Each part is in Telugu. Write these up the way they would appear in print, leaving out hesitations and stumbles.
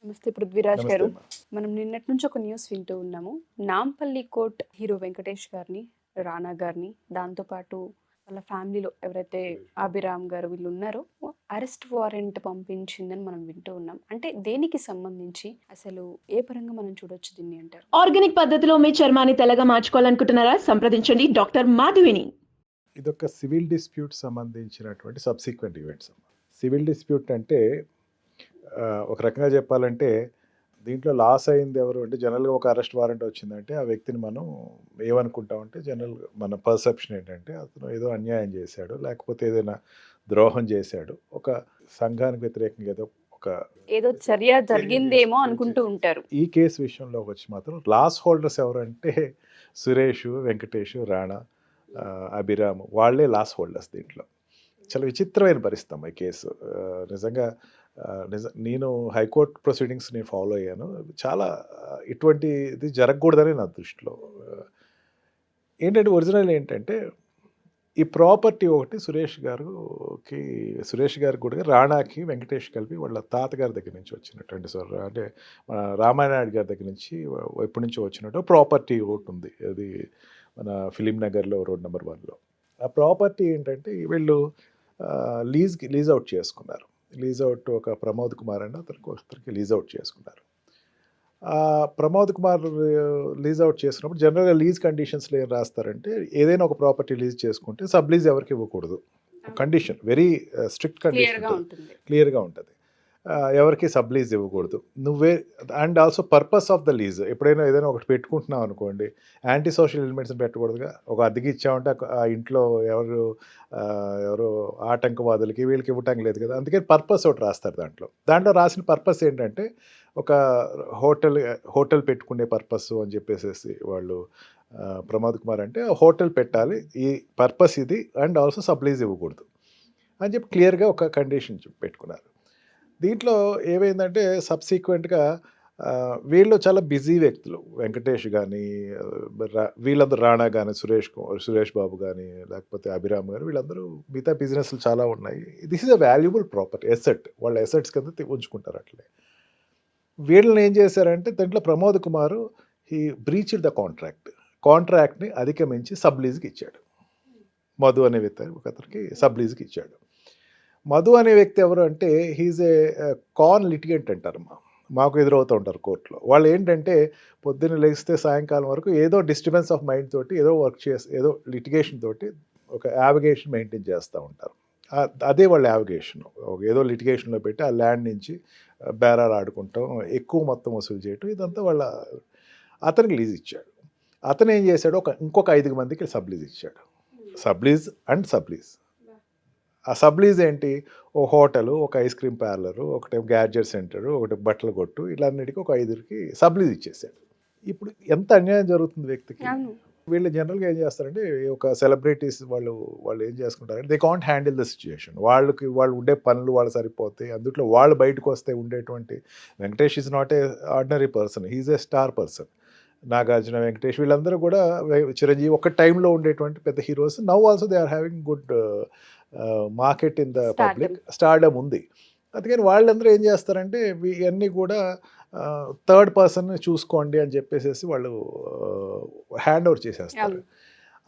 నమస్తే పృథ్వీరాజ్ నమస్తే గారు. అమ్మా. మనం నిన్నటి నుంచి ఒక న్యూస్ వింటూ ఉన్నాము. నాంపల్లి కోర్ట్ హీరో వెంకటేష్ గారిని, రానా గారిని, దాంతోపాటు వాళ్ళ ఫ్యామిలీలో ఎవరైతే అభిరామ్ గారు వీళ్ళు ఉన్నారో అరెస్ట్ వారెంట్ పంపించిందని మనం వింటూ ఉన్నాం. అంటే దేనికి సంబంధించి, అసలు ఏ పరంగా మనం చూడొచ్చు దీన్ని అంటారు? ఆర్గానిక్ పద్ధతిలో మీ చర్మాన్ని తెల్లగా మార్చుకోవాలనుకుంటున్నారా? సంప్రదించండి డాక్టర్ మాధవిని. ఇదొక సివిల్ డిస్ప్యూట్ సంబంధించినటువంటి సబ్సిక్వెంట్ ఈవెంట్స్ అమ్మా. సివిల్ డిస్ప్యూట్ అంటే ఒక రకంగా చెప్పాలంటే దీంట్లో లాస్ అయింది ఎవరు అంటే జనరల్గా ఒక అరెస్ట్ వారెంట్ వచ్చిందంటే ఆ వ్యక్తిని మనం ఏమనుకుంటామంటే జనరల్గా మన పర్సెప్షన్ ఏంటంటే అతను ఏదో అన్యాయం చేశాడు, లేకపోతే ఏదైనా ద్రోహం చేశాడు, ఒక సంఘానికి వ్యతిరేకంగా ఏదో చర్య జరిగిందేమో అనుకుంటూ ఉంటారు. ఈ కేసు విషయంలో వచ్చి మాత్రం లాస్ హోల్డర్స్ ఎవరంటే సురేష్, వెంకటేష్, రాణా, అభిరామ్ వాళ్ళే లాస్ హోల్డర్స్. దీంట్లో చాలా విచిత్రమైన పరిస్థితి ఈ కేసు. నిజంగా నేను హైకోర్టు ప్రొసీడింగ్స్ నేను ఫాలో అయ్యాను. చాలా ఇటువంటిది జరగకూడదని నా దృష్టిలో. ఏంటంటే ఒరిజినల్ ఏంటంటే ఈ ప్రాపర్టీ ఒకటి సురేష్ గారికి కూడా రాణాకి వెంకటేష్ కలిపి వాళ్ళ తాతగారి దగ్గర నుంచి వచ్చినటువంటి అంటే మన రామానాయుడు గారి దగ్గర నుంచి ఎప్పటి నుంచో వచ్చినట్టు ప్రాపర్టీ ఒకటి ఉంది. అది మన ఫిలిం నగర్లో రోడ్ నెంబర్ 1లో. ఆ ప్రాపర్టీ ఏంటంటే వీళ్ళు లీజ్ అవుట్ చేసుకున్నారు. లీజ్ అవుట్ ఒక ప్రమోద్ కుమార్ అని అతనికి లీజ్ అవుట్ చేసుకున్నారు. ప్రమోద్ కుమార్ లీజ్ అవుట్ చేసినప్పుడు జనరల్గా లీజ్ కండిషన్స్లో ఏం రాస్తారంటే ఏదైనా ఒక ప్రాపర్టీ లీజ్ చేసుకుంటే సబ్ లీజ్ ఎవరికి ఇవ్వకూడదు. కండిషన్ వెరీ స్ట్రిక్ట్ కండిషన్, క్లియర్గా ఉంటుంది. ఎవరికి సబ్ లీజ్ ఇవ్వకూడదు. And also purpose of the lease. ఎప్పుడైనా ఏదైనా ఒకటి పెట్టుకుంటున్నాం అనుకోండి, యాంటీ సోషల్ ఎలిమెంట్స్ని పెట్టకూడదుగా. ఒక అద్దెకి ఇచ్చామంటే ఆ ఇంట్లో ఎవరు ఆటంకవాదులకి వీళ్ళకి ఇవ్వటానికి లేదు కదా. అందుకని పర్పస్ ఒకటి రాస్తారు. దాంట్లో రాసిన పర్పస్ ఏంటంటే ఒక హోటల్ పెట్టుకునే పర్పస్ అని చెప్పేసి వాళ్ళు ప్రమోద్ కుమార్ అంటే హోటల్ పెట్టాలి, ఈ పర్పస్ ఇది, అండ్ ఆల్సో సబ్ లీజ్ ఇవ్వకూడదు అని చెప్పి క్లియర్గా ఒక కండిషన్ పెట్టుకున్నారు. దీంట్లో ఏమైందంటే సబ్సీక్వెంట్గా వీళ్ళు చాలా బిజీ వ్యక్తులు. వెంకటేష్ కానీ వీళ్ళందరూ, రాణా కానీ, సురేష్ బాబు కానీ, లేకపోతే అభిరామ్ గారు, వీళ్ళందరూ మిగతా బిజినెస్లు చాలా ఉన్నాయి. This is a valuable property, asset. వాళ్ళ ఎసెట్స్ కింద ఉంచుకుంటారు. అట్లే వీళ్ళని ఏం చేశారంటే దాంట్లో Pramod Kumar he breached the కాంట్రాక్ట్ని అధిగమించి సబ్ లీజ్కి ఇచ్చాడు. మధు అనే వ్యక్తి ఒకరికి సబ్ లీజ్కి ఇచ్చాడు. మధు అనే వ్యక్తి ఎవరు అంటే హీజ్ ఏ కాన్ లిటిగెంట్ అంటారు. మాకు ఎదురవుతూ ఉంటారు కోర్టులో. వాళ్ళు ఏంటంటే పొద్దున్న లేస్తే సాయంకాలం వరకు ఏదో డిస్టర్బెన్స్ ఆఫ్ మైండ్ తోటి ఏదో వర్క్ ఏదో లిటిగేషన్ తోటి ఒక యావిగేషన్ మెయింటైన్ చేస్తూ ఉంటారు. అదే వాళ్ళ యావిగేషన్. ఏదో లిటిగేషన్లో పెట్టి ఆ ల్యాండ్ నుంచి బేరాలు ఆడుకుంటాం, ఎక్కువ మొత్తం వసూలు చేయటం, ఇదంతా అతనికి లీజ్ ఇచ్చాడు. అతను ఏం చేశాడు, ఇంకొక 5 మందికి సబ్ లీజ్ ఇచ్చాడు. Sub lease. ఆ సబ్ లీజ్ ఏంటి, ఒక హోటలు, ఒక ఐస్ క్రీమ్ పార్లరు, ఒకటి గ్యాడ్జెట్ సెంటరు, ఒకటి బట్టల కొట్టు, ఇలాన్నిటికీ ఒక 5కి సబ్ లీజ్ ఇచ్చేసాడు. ఇప్పుడు ఎంత అన్యాయం జరుగుతుంది వ్యక్తికి. వీళ్ళు జనరల్గా ఏం చేస్తారంటే ఒక సెలబ్రిటీస్ వాళ్ళు ఏం చేసుకుంటారంటే they can't handle the situation. వాళ్ళు ఉండే పనులు వాళ్ళు సరిపోతాయి. అందుట్లో వాళ్ళు బయటకు వస్తే ఉండేటువంటి Venkatesh is not a ordinary person, he's a star person. Nagarjuna, Venkatesh వీళ్ళందరూ కూడా చిరంజీవి ఒక టైంలో ఉండేటువంటి పెద్ద heroes. Now also they are having good market in the public, stardom ఉంది. అందుకని వాళ్ళందరూ ఏం చేస్తారంటే ఇవన్నీ కూడా థర్డ్ పర్సన్ చూసుకోండి అని చెప్పేసి వాళ్ళు హ్యాండ్ ఓవర్ చేసేస్తారు.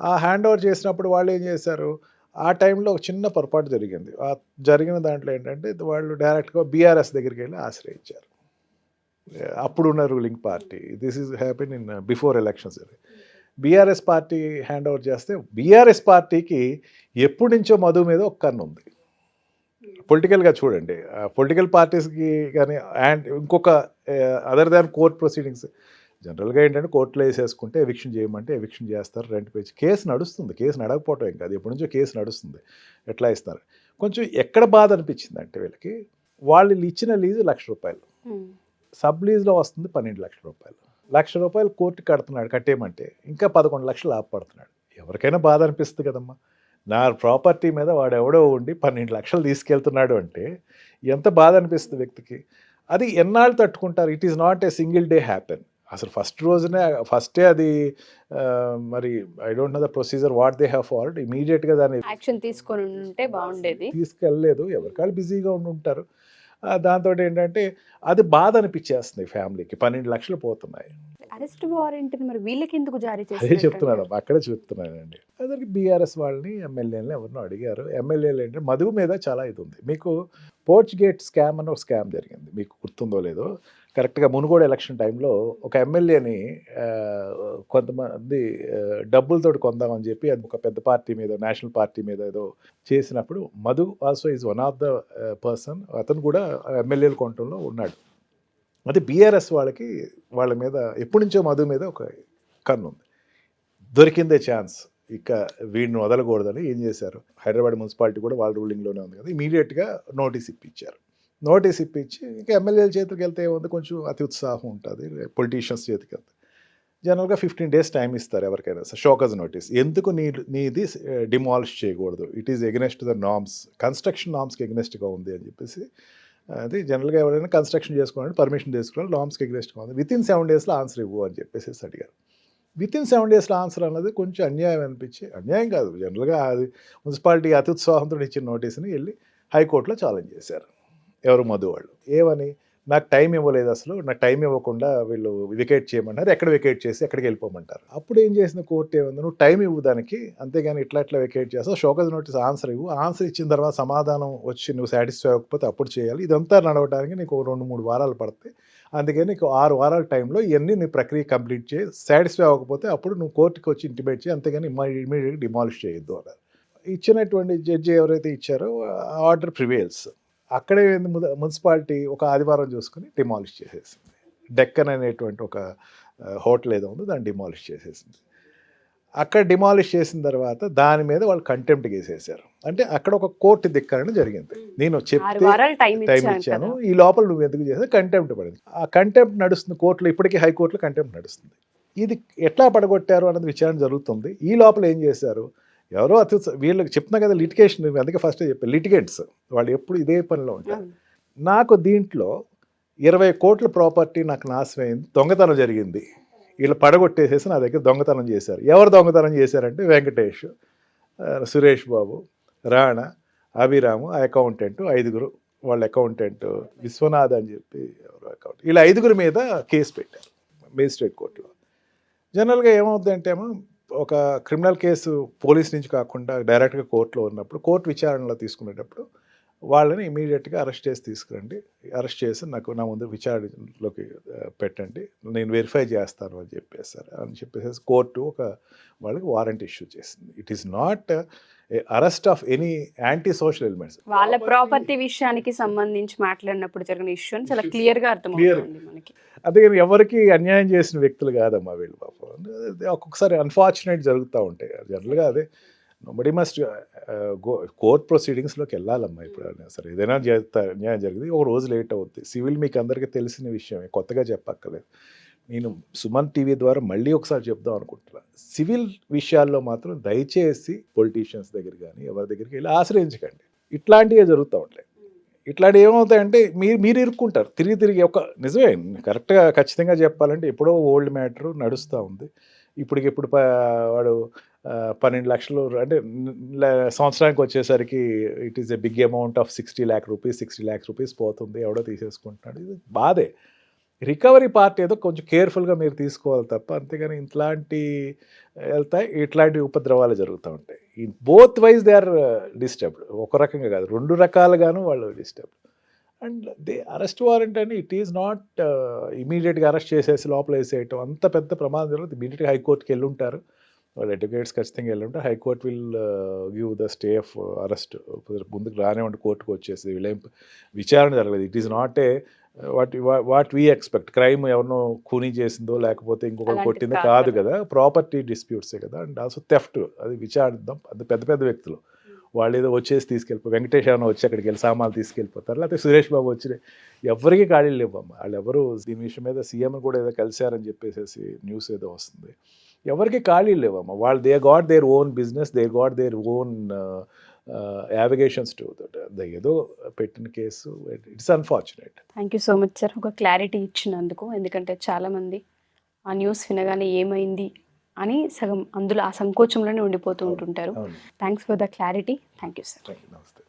ఆ హ్యాండ్ ఓవర్ చేసినప్పుడు వాళ్ళు ఏం చేశారు, ఆ టైంలో ఒక చిన్న పొరపాటు జరిగింది. ఆ జరిగిన దాంట్లో ఏంటంటే వాళ్ళు డైరెక్ట్గా బీఆర్ఎస్ దగ్గరికి వెళ్ళి ఆశ్రయించారు. అప్పుడున్న ruling party. This is happen in before elections. BRS party hand over చేస్తే బీఆర్ఎస్ పార్టీకి ఎప్పటి నుంచో మధు మీద ఒక కన్ను ఉంది. పొలిటికల్గా చూడండి, పొలిటికల్ పార్టీస్కి కానీ అండ్ ఇంకొక అదర్ దాన్ కోర్ట్ ప్రొసీడింగ్స్. జనరల్గా ఏంటంటే కోర్టులో వేసేసుకుంటే ఎవిక్షన్ చేయమంటే ఎవిక్షన్ చేస్తారు. రెంట్ పేజ్ కేసు నడుస్తుంది. కేసు నడకపోవటం ఏం కాదు, ఎప్పటి నుంచో కేసు నడుస్తుంది. ఎట్లా ఇస్తారు. కొంచెం ఎక్కడ బాధ అనిపించింది అంటే వీళ్ళకి, వాళ్ళు ఇచ్చిన లీజు ₹1,00,000, సబ్ లీజ్లో వస్తుంది ₹12 లక్షలు. ₹1,00,000 కోర్టు కట్టేయమంటే ఇంకా 11 లక్షలు ఆపడుతున్నాడు. ఎవరికైనా బాధ అనిపిస్తుంది కదమ్మా. నా ప్రాపర్టీ మీద వాడు ఎవడో ఉండి 12 లక్షలు తీసుకెళ్తున్నాడు అంటే ఎంత బాధ అనిపిస్తుంది వ్యక్తికి. అది ఎన్నాళ్ళు తట్టుకుంటారు. It is not a single day happen. అసలు ఫస్టే అది మరి I don't know the procedure what they have followed. ఇమీడియట్గా దాన్ని యాక్షన్ తీసుకొని ఉంటే బాగుండేది. తీసుకెళ్ళలేదు. ఎవరికాళ్ళు బిజీగా ఉండి ఉంటారు. దాంతో ఏంటంటే అది బాధ అనిపించేస్తుంది ఫ్యామిలీకి. 12 లక్షలు పోతున్నాయి. అరెస్ట్ వారెంట్ మరి వీళ్ళకి ఎందుకు జారీ అదే చేశారు? చెప్తున్నాను, అక్కడే చెప్తున్నానండి. అదే బీఆర్ఎస్ వాళ్ళని ఎమ్మెల్యేలని ఎవరినో అడిగారు. ఎమ్మెల్యేలు ఏంటంటే మధు మీద చాలా ఇది ఉంది. మీకు పోర్చ్ గేట్ స్కామ్ అని ఒక స్కామ్ జరిగింది, మీకు గుర్తుందో లేదో. కరెక్ట్గా మునుగోడు ఎలక్షన్ టైంలో ఒక ఎమ్మెల్యేని కొంతమంది డబ్బులతోటి కొందామని చెప్పి అది ఒక పెద్ద పార్టీ మీద, నేషనల్ పార్టీ మీద ఏదో చేసినప్పుడు Madhu also is one of the person. అతను కూడా ఎమ్మెల్యేలు కొనటంలో ఉన్నాడు. అది బీఆర్ఎస్ వాళ్ళకి వాళ్ళ మీద ఎప్పటి నుంచో మధు మీద ఒక కన్ను ఉంది. దొరికిందే ఛాన్స్, ఇక వీడిని వదలకూడదని ఏం చేశారు, హైదరాబాద్ మున్సిపాలిటీ కూడా వాళ్ళ రూలింగ్లోనే ఉంది కదా, ఇమీడియట్గా నోటీస్ ఇప్పించారు. నోటీస్ ఇప్పించి ఇంకా ఎమ్మెల్యేల చేతికి వెళ్తే ఏముంది, కొంచెం అతి ఉత్సాహం ఉంటుంది, పొలిటీషియన్స్ చేతికి వెళ్తే జనరల్గా 15 days టైం ఇస్తారు ఎవరికైనా సార్, షోకాజ్ నోటీస్. ఎందుకు నీది డిమాలిష్ చేయకూడదు, it is against the norms, construction నార్మ్స్కి ఎగనెస్ట్గా ఉంది అని చెప్పేసి. అది జనరల్గా ఎవరైనా కన్స్ట్రక్షన్ చేసుకోవాలంటే పర్మిషన్ తీసుకోవాలి, నార్మ్స్కి ఎగనెస్ట్గా ఉంది, వితిన్ 7 daysలో ఆన్సర్ ఇవ్వు అని చెప్పేసి అడిగారు. వితిన్ 7 daysలో ఆన్సర్ అన్నది కొంచెం అన్యాయం అనిపించి, అన్యాయం కాదు, జనరల్గా అది మున్సిపాలిటీ అతి ఉత్సాహంతో ఇచ్చిన నోటీస్ని వెళ్ళి హైకోర్టులో ఛాలెంజ్ చేశారు. ఎవరు, మధు వాళ్ళు. ఏమని, నాకు టైం ఇవ్వలేదు, అసలు నాకు టైం ఇవ్వకుండా వీళ్ళు వికేట్ చేయమన్నారు, ఎక్కడ వికేట్ చేసి ఎక్కడికి వెళ్ళిపోమంటారు. అప్పుడు ఏం చేసిన కోర్టు ఏముంది, నువ్వు టైం ఇవ్వు దానికి, అంతేగాని ఇట్లా వికేట్ చేస్తావు, షోకాజ్ నోటీస్ ఆన్సర్ ఇవ్వు, ఆన్సర్ ఇచ్చిన తర్వాత సమాధానం వచ్చి నువ్వు సాటిస్ఫై అవ్వకపోతే అప్పుడు చేయాలి, ఇదంతా నడవడానికి నీకు 2-3 వారాలు పడతాయి, అందుకని నీకు 6 వారాల టైంలో ఇవన్నీ నీ ప్రక్రియ కంప్లీట్ చేయి, సాటిస్ఫై అవ్వకపోతే అప్పుడు నువ్వు కోర్టుకి వచ్చి ఇంటిమేట్ చేయి, అంతేగాని ఇమీడియట్గా డిమాలిష్ చేయొద్దు అన్నారు. ఇచ్చినటువంటి జడ్జి ఎవరైతే ఇచ్చారో ఆర్డర్ ప్రివేల్స్. అక్కడే మున్సిపాలిటీ ఒక ఆదివారం చూసుకుని డిమాలిష్ చేసేసింది. డెక్కన్ అనేటువంటి ఒక హోటల్ ఏదో ఉందో దాన్ని డిమాలిష్ చేసేసింది. అక్కడ డిమాలిష్ చేసిన తర్వాత దాని మీద వాళ్ళు కంటెంప్ట్ వేసేసారు. అంటే అక్కడ ఒక కోర్టు ధిక్కరణ జరిగింది. నేను చెప్తే టైం ఇచ్చాను, ఈ లోపల నువ్వు ఎందుకు చేసావు, కంటెంప్ట్ పడింది. ఆ కంటెంప్ట్ నడుస్తుంది కోర్టులో, ఇప్పటికీ హైకోర్టులో కంటెంప్ట్ నడుస్తుంది. ఇది ఎట్లా పడగొట్టారు అన్నది విచారణ జరుగుతుంది. ఈ లోపల ఏం చేశారు, ఎవరో వీళ్ళకి చెప్తున్నా కదా లిటిగేషన్, అందుకే ఫస్ట్ చెప్పారు లిటిగెంట్స్ వాళ్ళు ఎప్పుడు ఇదే పనిలో ఉంటారు. నాకు దీంట్లో 20 కోట్ల ప్రాపర్టీ నాకు నాశనమైంది, దొంగతనం జరిగింది, వీళ్ళు పడగొట్టేసేసి నా దగ్గర దొంగతనం చేశారు. ఎవరు దొంగతనం చేశారంటే వెంకటేష్, సురేష్ బాబు, రాణా, అభిరాము, ఆ అకౌంటెంట్, 5 వాళ్ళ అకౌంటెంట్ విశ్వనాథ్ అని చెప్పి ఎవరు అకౌంట్, వీళ్ళ 5 మీద కేసు పెట్టారు మేజిస్ట్రేట్ కోర్టులో. జనరల్గా ఏమవుతుందంటే ఏమో ఒక క్రిమినల్ కేసు పోలీస్ నుంచి కాకుండా డైరెక్ట్గా కోర్టులో ఉన్నప్పుడు, కోర్టు విచారణలో తీసుకునేటప్పుడు వాళ్ళని ఇమీడియట్గా అరెస్ట్ చేసి తీసుకురండి, అరెస్ట్ చేసి నా ముందు విచారణలోకి పెట్టండి, నేను వెరిఫై చేస్తాను అని చెప్పేసి కోర్టు వాళ్ళకి వారెంట్ ఇష్యూ చేసింది. It is not arrest of any anti social elements. వాళ్ళ ప్రాపర్టీ విషయానికి సంబంధించి మాట్లాడినప్పుడు జరిగిన ఇష్యూ అని చాలా క్లియర్గా అర్థమవుతుంది మనకి. అందుకని ఎవరికి అన్యాయం చేసిన వ్యక్తులు కాదమ్మా వీళ్ళు పాపం. ఒక్కొక్కసారి అన్ఫార్చునేట్ జరుగుతూ ఉంటాయి జనరల్గా. అదే నోబడీ మస్ట్ కోర్ట్ ప్రొసీడింగ్స్లోకి వెళ్ళాలమ్మా. ఇప్పుడు సరే ఏదైనా అన్యాయం జరిగింది, ఒక రోజు లేట్ అవుద్ది. సివిల్ మీకు అందరికీ తెలిసిన విషయమే, కొత్తగా చెప్పక్కర్లేదు. నేను సుమన్ టీవీ ద్వారా మళ్ళీ ఒకసారి చెప్దాం అనుకుంటున్నాను, సివిల్ విషయాల్లో మాత్రం దయచేసి పొలిటీషియన్స్ దగ్గర కానీ ఎవరి దగ్గరికి వెళ్ళి ఆశ్రయించకండి. ఇట్లాంటివే జరుగుతూ ఉంటాయి. ఇట్లాంటివి ఏమవుతాయంటే మీరు ఇరుక్కుంటారు తిరిగి. నిజమే, కరెక్ట్గా ఖచ్చితంగా చెప్పాలంటే ఎప్పుడో ఓల్డ్ మ్యాటర్ నడుస్తూ ఉంది. ఇప్పటికిప్పుడు వాడు 12 లక్షలు అంటే సంవత్సరానికి వచ్చేసరికి it is a big amount of 60 lakh rupees పోతుంది, ఎవడో తీసేసుకుంటున్నాడు. ఇది బాధే. రికవరీ పార్ట్ ఏదో కొంచెం కేర్ఫుల్గా మీరు తీసుకోవాలి తప్ప, అంతేగాని ఇట్లాంటి ఉపద్రవాలు జరుగుతూ ఉంటాయి. ఈ both ways they are disturbed. ఒక రకంగా కాదు, 2 రకాలుగాను వాళ్ళు డిస్టర్బ్డ్. అండ్ అరెస్ట్ వారెంట్ అని ఇట్ ఈస్ నాట్ ఇమీడియట్గా అరెస్ట్ చేసేసి లోపల వేసేయటం, అంత పెద్ద ప్రమాదం జరుగుతుంది. ఇమీడియట్గా హైకోర్టుకి వెళ్ళి ఉంటారు వాళ్ళు, అడ్వకేట్స్ ఖచ్చితంగా వెళ్ళి ఉంటారు. High court will give the stay of arrest. ముందుకు రానివ్వండి, కోర్టుకు వచ్చేసి వీళ్ళేం విచారణ జరగలేదు. It is not A what we expect, crime ఎవరినో ఖూనీ చేసిందో లేకపోతే ఇంకొకరు కొట్టిందో కాదు కదా, ప్రాపర్టీ డిస్ప్యూట్సే కదా. అండ్ ఆల్సో థెఫ్ట్, అది విచారిద్దాం. అది పెద్ద వ్యక్తులు వాళ్ళు ఏదో వచ్చేసి తీసుకెళ్ళిపోయి, వెంకటేష్ ఏమైనా వచ్చి అక్కడికి వెళ్ళి సామాన్లు తీసుకెళ్ళిపోతారు, లేకపోతే సురేష్ బాబు వచ్చి, ఎవరికి ఖాళీలు లేవమ్మా. వాళ్ళు ఎవరు దీని విషయం మీద సీఎం కూడా ఏదో కలిశారని చెప్పేసి న్యూస్ ఏదో వస్తుంది, ఎవరికి ఖాళీలు లేవమ్మా. వాళ్ళు they got their own business, they got their own obligations to that. ఏదో పెట్టిన కేసు, it's unfortunate. Thank you so much sir, ఒక క్లారిటీ ఇచ్చినందుకు. ఎందుకంటే చాలామంది ఆ న్యూస్ వినగానే ఏమైంది అని సగం అందులో ఆ సంకోచంలోనే ఉండిపోతూ ఉంటుంటారు. Thanks for the clarity. Thank you sir. నమస్తే.